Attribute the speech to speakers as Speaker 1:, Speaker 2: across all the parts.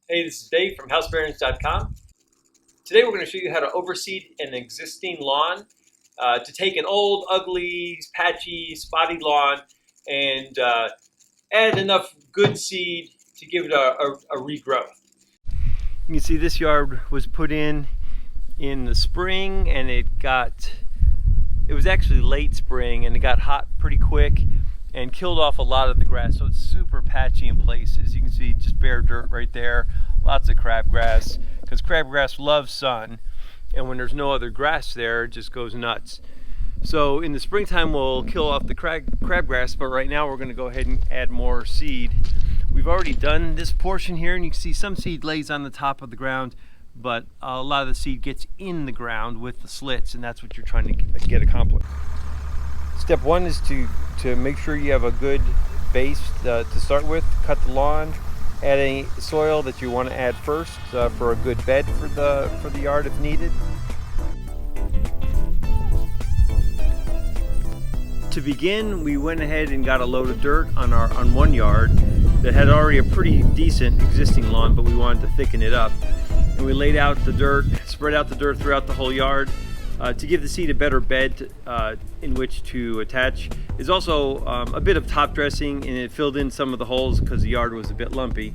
Speaker 1: Hey, this is Dave from housebarons.com. Today we're going to show you how to overseed an existing lawn, to take an old, ugly, patchy, spotty lawn and add enough good seed to give it a regrowth. You can see this yard was put in the spring, and it was actually late spring, and it got hot pretty quick and killed off a lot of the grass, so it's super patchy in places. You can see just bare dirt right there, lots of crabgrass, because crabgrass loves sun, and when there's no other grass there, it just goes nuts. So in the springtime we'll kill off the crabgrass, but right now we're going to go ahead and add more seed. We've already done this portion here, and you can see some seed lays on the top of the ground, but a lot of the seed gets in the ground with the slits, and that's what you're trying to get accomplished. Step one is to make sure you have a good base to start with. Cut the lawn, add any soil that you want to add first for a good bed for the yard if needed. To begin, we went ahead and got a load of dirt on one yard that had already a pretty decent existing lawn, but we wanted to thicken it up. And we laid out the dirt, spread out the dirt throughout the whole yard to give the seed a better bed in which to attach. There's also a bit of top dressing, and it filled in some of the holes because the yard was a bit lumpy.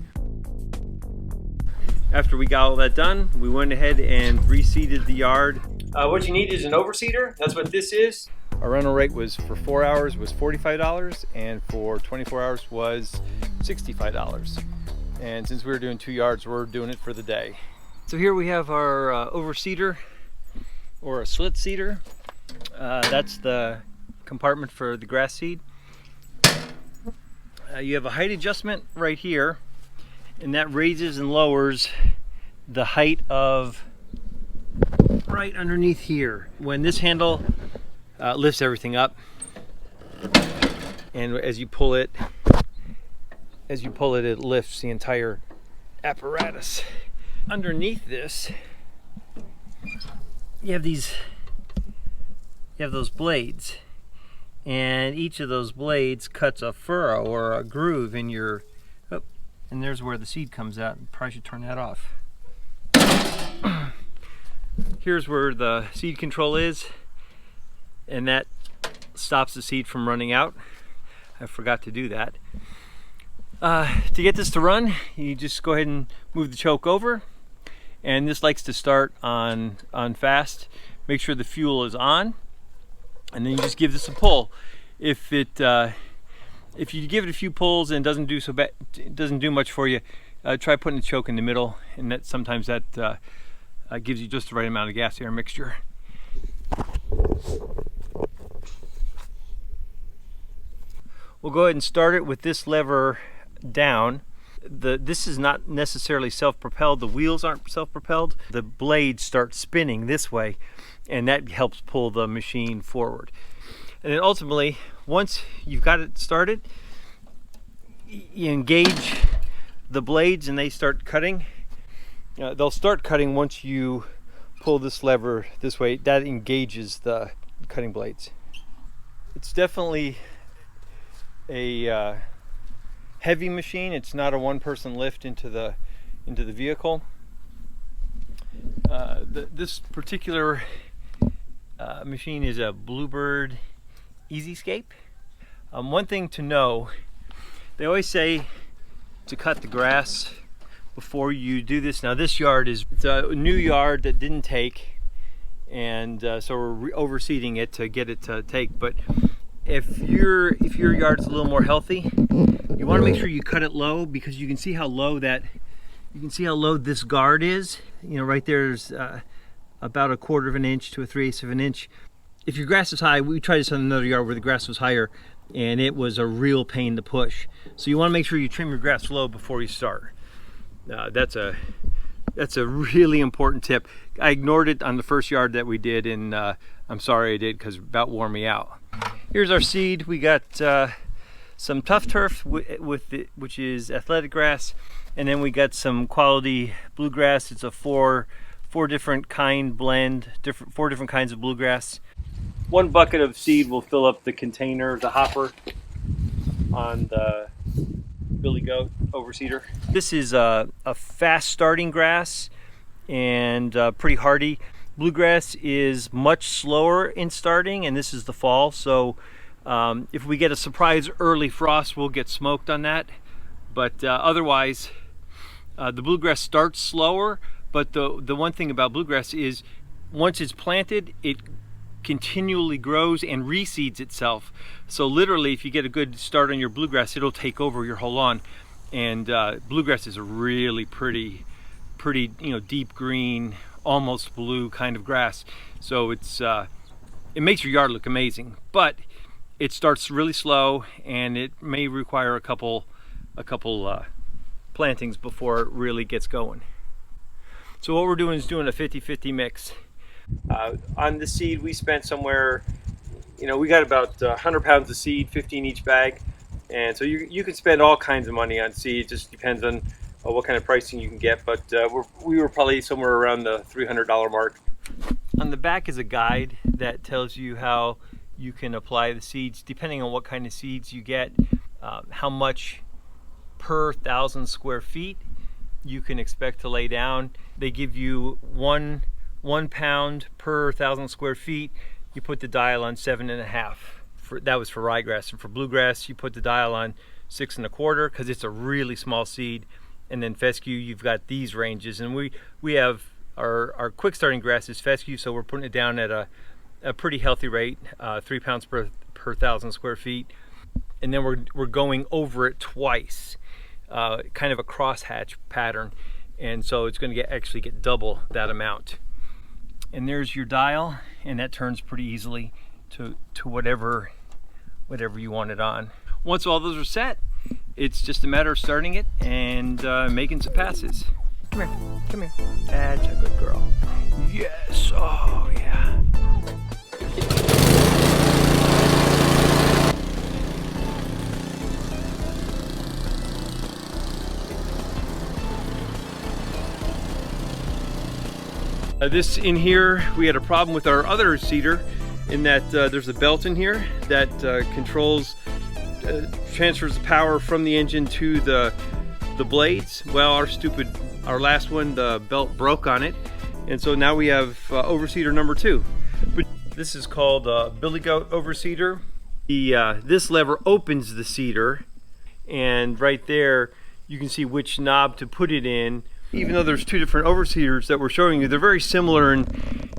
Speaker 1: After we got all that done, we went ahead and reseeded the yard. What you need is an overseeder. That's what this is. Our rental rate was for 4 hours was $45, and for 24 hours was $65. And since we were doing 2 yards, we're doing it for the day. So here we have our overseeder, or a slit seeder. That's the compartment for the grass seed. You have a height adjustment right here, and that raises and lowers the height of right underneath here. When this handle lifts everything up, and as you pull it, it lifts the entire apparatus. Underneath this, you have those blades, and each of those blades cuts a furrow or a groove in your, and there's where the seed comes out. Probably should turn that off. Here's where the seed control is, and that stops the seed from running out. I forgot to do that. To get this to run, you just go ahead and move the choke over, and this likes to start on fast. Make sure the fuel is on, and then you just give this a pull. If you give it a few pulls and it doesn't do much for you, try putting the choke in the middle, and sometimes that gives you just the right amount of gas air mixture. We'll go ahead and start it with this lever down. This is not necessarily self-propelled. The wheels aren't self-propelled. The blades start spinning this way, and that helps pull the machine forward. And then ultimately, once you've got it started, you engage the blades and they start cutting. They'll start cutting once you pull this lever this way. That engages the cutting blades. It's definitely a heavy machine. It's not a one-person lift into the vehicle. This particular machine is a Bluebird EasyScape. One thing to know, they always say to cut the grass before you do this. Now this yard it's a new yard that didn't take, and so we're overseeding it to get it to take. But if your yard's a little more healthy, you want to make sure you cut it low, because you can see how low this guard is. You know, right there's about 1/4 of an inch to 3/8 of an inch. If your grass is high, we tried this on another yard where the grass was higher, and it was a real pain to push. So you want to make sure you trim your grass low before you start. That's a really important tip. I ignored it on the first yard that we did, and I'm sorry I did, because it about wore me out. Here's our seed. We got some tough turf which is athletic grass, and then we got some quality bluegrass. It's a four different kind blend, four different kinds of bluegrass. 1 bucket of seed will fill up the container, the hopper on the Billy Goat Overseeder. This is a fast starting grass and pretty hardy. Bluegrass is much slower in starting, and this is the fall, so if we get a surprise early frost, we'll get smoked on that. But otherwise, the bluegrass starts slower, but the one thing about bluegrass is once it's planted, it continually grows and reseeds itself. So literally, if you get a good start on your bluegrass, it'll take over your whole lawn. And bluegrass is a really pretty, deep green, almost blue kind of grass. So it's it makes your yard look amazing, but it starts really slow, and it may require a couple plantings before it really gets going. So what we're doing is doing a 50-50 mix. On the seed, we spent somewhere, we got about 100 pounds of seed, 15 each bag. And so you can spend all kinds of money on seed. It just depends on what kind of pricing you can get. But we were probably somewhere around the $300 mark. On the back is a guide that tells you how you can apply the seeds, depending on what kind of seeds you get, how much per 1,000 square feet you can expect to lay down. They give you one pound per 1,000 square feet. You put the dial on 7.5. That was for ryegrass, and for bluegrass you put the dial on 6.25 because it's a really small seed. And then fescue, you've got these ranges, and we have our quick starting grass is fescue, so we're putting it down at a pretty healthy rate, 3 pounds per 1,000 square feet. And then we're going over it twice, kind of a crosshatch pattern, and so it's going to actually get double that amount. And there's your dial, and that turns pretty easily to whatever you want it on. Once all those are set, it's just a matter of starting it and making some passes. Come here. That's a good girl. Yes, oh yeah. This in here, we had a problem with our other seeder in that there's a belt in here that transfers the power from the engine to the blades. Well, our last one, the belt broke on it, and so now we have Overseeder number 2. But this is called Billy Goat Overseeder. This lever opens the seeder, and right there you can see which knob to put it in. Even though there's 2 different overseeders that we're showing you, they're very similar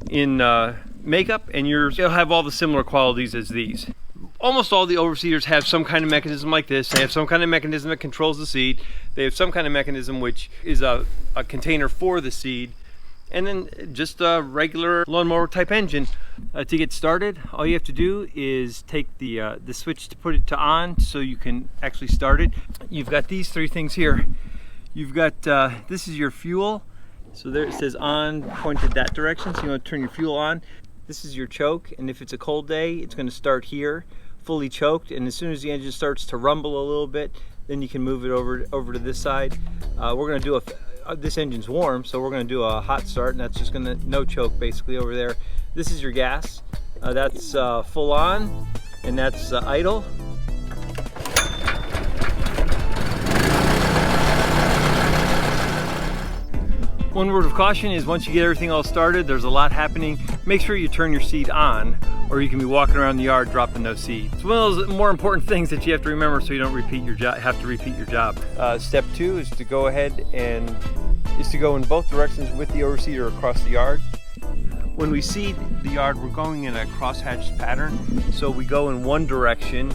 Speaker 1: in makeup, and you'll have all the similar qualities as these. Almost all the overseeders have some kind of mechanism like this. They have some kind of mechanism that controls the seed. They have some kind of mechanism which is a container for the seed. And then just a regular lawnmower type engine. To get started, all you have to do is take the switch to put it to on so you can actually start it. You've got these 3 things here. You've got, this is your fuel. So there it says on, pointed that direction, so you want to turn your fuel on. This is your choke, and if it's a cold day, it's going to start here, fully choked, and as soon as the engine starts to rumble a little bit, then you can move it over to this side. We're going to do this engine's warm, so we're going to do a hot start, and that's just going to, no choke basically over there. This is your gas. That's full on, and that's idle. One word of caution is once you get everything all started, there's a lot happening. Make sure you turn your seed on, or you can be walking around the yard dropping no seed. It's one of those more important things that you have to remember so you don't have to repeat your job. Step 2 is to go ahead and go in both directions with the overseeder across the yard. When we seed the yard, we're going in a crosshatched pattern, so we go in one direction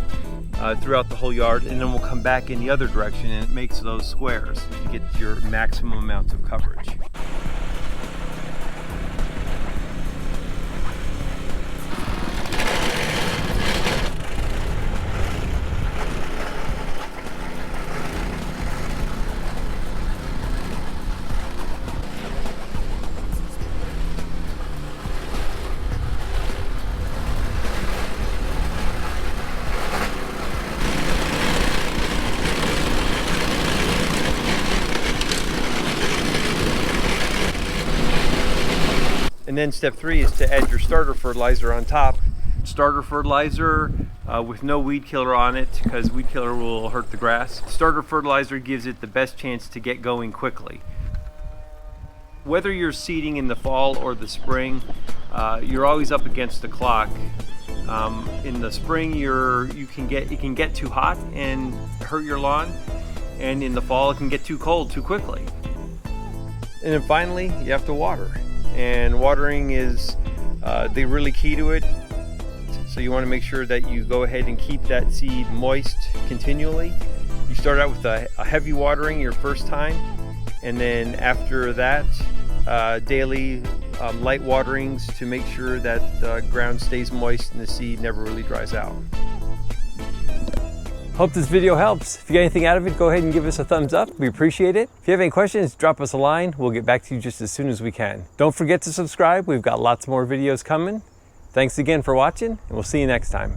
Speaker 1: throughout the whole yard, and then we'll come back in the other direction, and it makes those squares to get your maximum amount of coverage. And then step 3 is to add your starter fertilizer on top. Starter fertilizer with no weed killer on it, because weed killer will hurt the grass. Starter fertilizer gives it the best chance to get going quickly. Whether you're seeding in the fall or the spring, you're always up against the clock. In the spring, it can get too hot and hurt your lawn, and in the fall it can get too cold too quickly. And then finally, you have to water, and watering is the really key to it. So you want to make sure that you go ahead and keep that seed moist continually. You start out with a heavy watering your first time, and then after that, daily light waterings to make sure that the ground stays moist and the seed never really dries out.
Speaker 2: Hope this video helps. If you got anything out of it, go ahead and give us a thumbs up. We appreciate it. If you have any questions, drop us a line. We'll get back to you just as soon as we can. Don't forget to subscribe. We've got lots more videos coming. Thanks again for watching, and we'll see you next time.